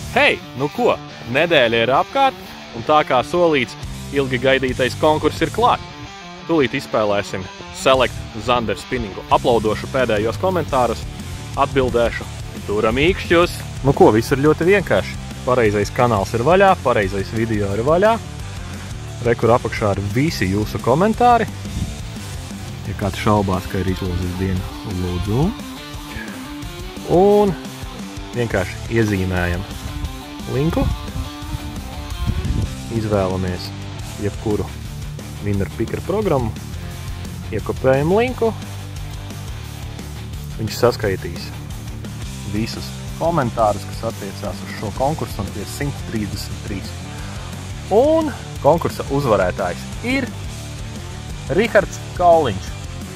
Hei, nu ko, nedēļa ir apkārt, un tā kā solīts, ilgi gaidītais konkurss ir klāt. Tūlīt izspēlēsim Select Zander spinningu. Aplaudošu pēdējos komentārus, atbildēšu, turam īkšķus. Nu ko, viss ir ļoti vienkārši. Pareizais kanāls ir vaļā, pareizais video ir vaļā. Rekur apakšā ir visi jūsu komentāri. Ja kāds šaubās, ka ir izlozes diena, lūdzu. Un vienkārši iezīmējam linku. Izvēlamies jebkuru Winner Picker programmu. Iekopējam linku. Viņš saskaitīs visus komentārus, kas attiecās uz šo konkursu, un tie 133. Un konkursa uzvarētājs ir Rihards Kauliņš.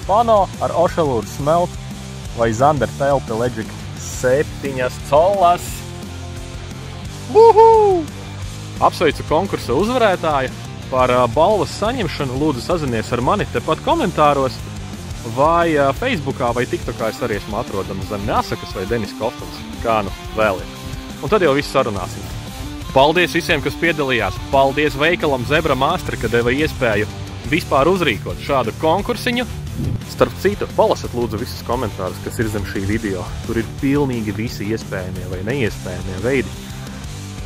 Pano ar Ošelūru smelt vai Zander telpa Leģik 7 colas. Uhu! Apsveicu konkursa uzvarētāju. Par balvas saņemšanu lūdzu sazinies ar mani tepat komentāros, vai Facebookā vai TikTokā es arī esmu atrodams zem Neasakas vai Denis Kostons, kā nu vēl ir. Un tad jau viss sarunāsim. Paldies visiem, kas piedalījās. Paldies veikalam Zebra Master, ka deva iespēju vispār uzrīkot šādu konkursiņu. Starp citu, palasat lūdzu visus komentārus, kas ir zem šī video. Tur ir pilnīgi visi iespējamie vai neiespējamie veidi,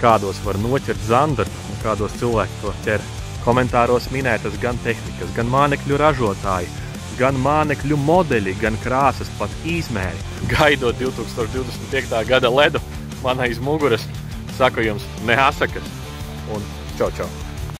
kādos var noķert zandaru un kādos cilvēki to ķer. Komentāros minētas gan tehnikas, gan mānekļu ražotāji, gan mānekļu modeļi, gan krāsas, pat izmēri. Gaidot 2025. gada ledu man aiz muguras, saku jums Neasakas un čau čau!